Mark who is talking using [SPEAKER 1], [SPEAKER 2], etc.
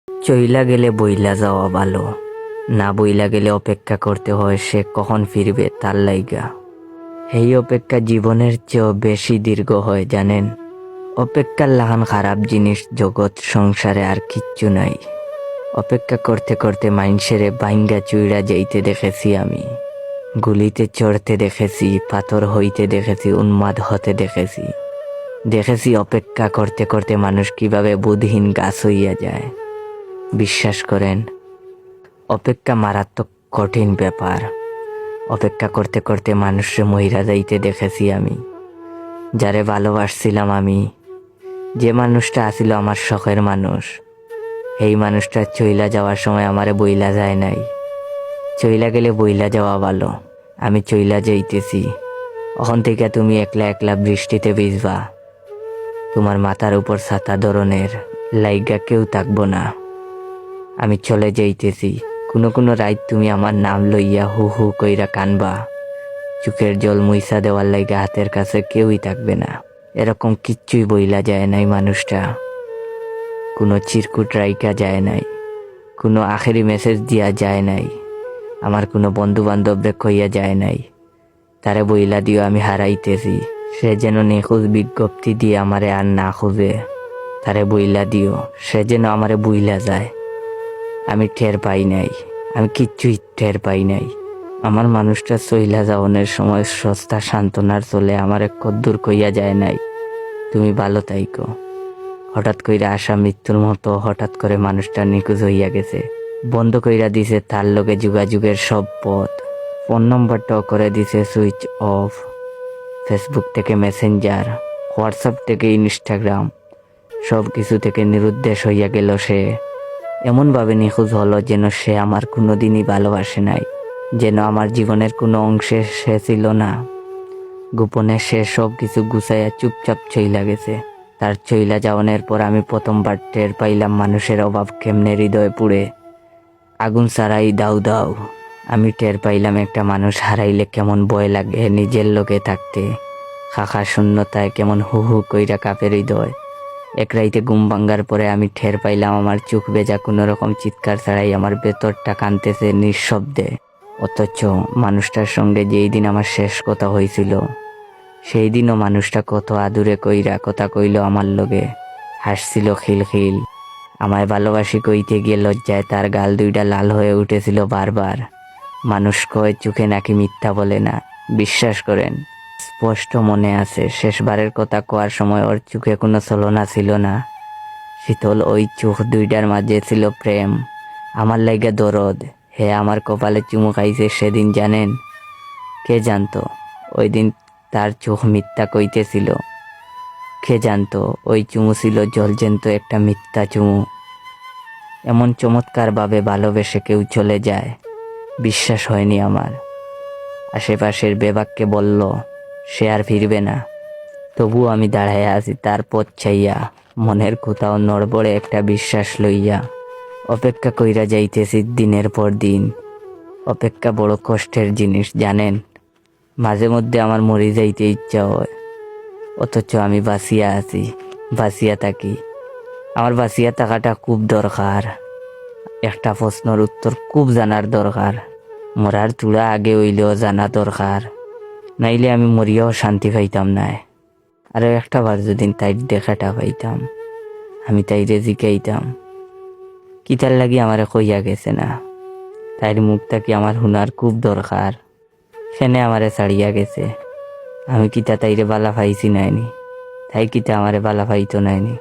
[SPEAKER 1] চইলা গেলে বইলা যাওয়া ভালো, না বইলা গেলে অপেক্ষা করতে হয় সে কখন ফিরবে তার লাইগা। এই অপেক্ষা জীবনের চেয়েও বেশি দীর্ঘ হয় জানেন। অপেক্ষার লাহান খারাপ জিনিস জগৎ সংসারে আর কিচ্ছু নাই। অপেক্ষা করতে করতে মাইনসেরে বাইঙ্গা চুইরা যাইতে দেখেছি আমি, গুলিতে চড়তে দেখেছি, পাথর হইতে দেখেছি, উন্মাদ হতে দেখেছি। দেখেছি অপেক্ষা করতে করতে মানুষ কিভাবে বুদ্ধিহীন গাছ হইয়া যায়। বিশ্বাস করেন, অপেক্ষা মারাত্মক কঠিন ব্যাপার। অপেক্ষা করতে করতে মানুষে মহিরা যাইতে দেখেছি আমি। যারে ভালোবাসছিলাম আমি, যে মানুষটা আসিল আমার শখের মানুষ, এই মানুষটা চইলা যাওয়ার সময় আমারে বইলা যায় নাই। চইলা গেলে বইলা যাওয়া ভালো। আমি চইলা যাইতেছি, ওখান থেকে তুমি একলা একলা বৃষ্টিতে ভিজবা। তোমার মাথার উপর ছাতা ধরনের লাইগা কেউ থাকবো না। আমি চলে যাইতেছি, কোনো কোনো রাত তুমি আমার নাম লইয়া হু হু কইরা কানবা। চোখের জল মুইসা দেওয়ার লাইগা হাতের কাছে কেউই থাকবে না। এরকম কিচ্ছুই বইলা যায় নাই মানুষটা। কোনো চিরকুট রাইকা যায় নাই, কোনো আখেরি মেসেজ দিয়া যায় নাই, আমার কোনো বন্ধু বান্ধবরে কইয়া যায় নাই তারে বইলা দিও আমি হারাইতেছি। সে যেন নিখোঁজ বিজ্ঞপ্তি দিয়ে আমারে আর না খুঁজে। তারে বইলা দিও সে যেন আমারে বইলা যায়। আমি টের পাই নাই, আমি কিচ্ছুই টের পাই নাই। আমার মানুষটা চইলা যাওয়ানোর সময় সস্তা সান্ত্বনার চলে আমারে কদ্দুর কইয়া যায় নাই, তুমি ভালো তাইকো। হঠাৎ কইরা আসা মৃত্যুর মতো হঠাৎ করে মানুষটা নিখোঁজ হইয়া গেছে। বন্ধ কইরা দিছে তার লগে যোগাযোগের সব পথ। ফোন নম্বরটাও করে দিছে সুইচ অফ। ফেসবুক থেকে মেসেঞ্জার, হোয়াটসঅ্যাপ থেকে ইনস্টাগ্রাম, সব কিছু থেকে নিরুদ্দেশ হইয়া গেল সে। এমনভাবে নিখোঁজ হলো যেন সে আমার কোনোদিনই ভালোবাসে নাই, যেন আমার জীবনের কোনো অংশে সে ছিল না। গোপনে সে সব কিছু গুছাইয়া চুপচাপ চইলা গেছে। তার চইলা যাওয়ানোর পর আমি প্রথমবার টের পাইলাম মানুষের অভাব কেমনে হৃদয়ে পুড়ে। আগুন ছাড়াই দাউ দাউ। আমি টের পাইলাম একটা মানুষ হারাইলে কেমন ভয় লাগে নিজের লোকে থাকতে। খাখা শূন্যতায় কেমন হু হু কইরা কাঁপে হৃদয়। এক রাইতে ঘুম ভাঙ্গার পরে আমি টের পাইলাম আমার চোখ ভেজা কোনো রকম চিৎকার ছাড়াই আমার ভেতরটা কাঁদতেছে নিঃশব্দে। অথচ মানুষটার সঙ্গে যেই দিন আমার শেষ কথা হয়েছিল, সেই দিনও মানুষটা কত আদুরে কইরা কথা কইল আমার লগে, হাসছিল খিলখিল। আমায় ভালোবাসি কইতে গিয়ে লজ্জায় তার গাল দুইটা লাল হয়ে উঠেছিল বারবার। মানুষ কয় চোখে নাকি মিথ্যা বলে না। বিশ্বাস করেন, স্পষ্ট মনে আছে শেষবারের কথা কোয়ার সময় ওর চোখে কোনো ছলনা ছিল না। শীতল ওই চোখ দুইটার মাঝে ছিল প্রেম, আমার লাইগা দরদ। হে আমার কপালে চুমু খাইছে সেদিন জানেন। কে জানতো ওই দিন তার চোখ মিথ্যা কইতেছিল? কে জানতো ওই চুমু ছিল জলজেন্ত একটা মিথ্যা চুমু। এমন চমৎকারভাবে ভালোবেসে কেউ চলে যায়, বিশ্বাস হয়নি আমার। আশেপাশের বেবাককে বলল সে আর ফিরবে না। তবুও আমি দাঁড়াইয়া আছি তার পথ চাইয়া, মনের কোথাও নড়বড়ে একটা বিশ্বাস লইয়া। অপেক্ষা কইরা যাইতেছি দিনের পর দিন। অপেক্ষা বড় কষ্টের জিনিস জানেন। মাঝে মধ্যে আমার মরে যাইতে ইচ্ছা হয়, অথচ আমি বাঁচিয়া আছি, বাঁচিয়া থাকি। আমার বাঁচিয়া থাকাটা খুব দরকার। একটা প্রশ্নের উত্তর খুব জানার দরকার। মরার চূড়া আগে হইলেও জানা দরকার, নাইলে আমি মরিয়াও শান্তি পাইতাম না। আরও একটা বার যদি তাই দেখাটা পাইতাম, আমি তাইরে জিকাইতাম কিতার লাগি আমারে কইয়া গেছে না। তাইর মুখটা কি আমার হুনার খুব দরকার। সেনে আমারে ছাড়িয়া গেছে, আমি কিতা তাইরে বালা পাইছি নাইনি, তাই কিতা আমারে বালা পাইতো নাইনি।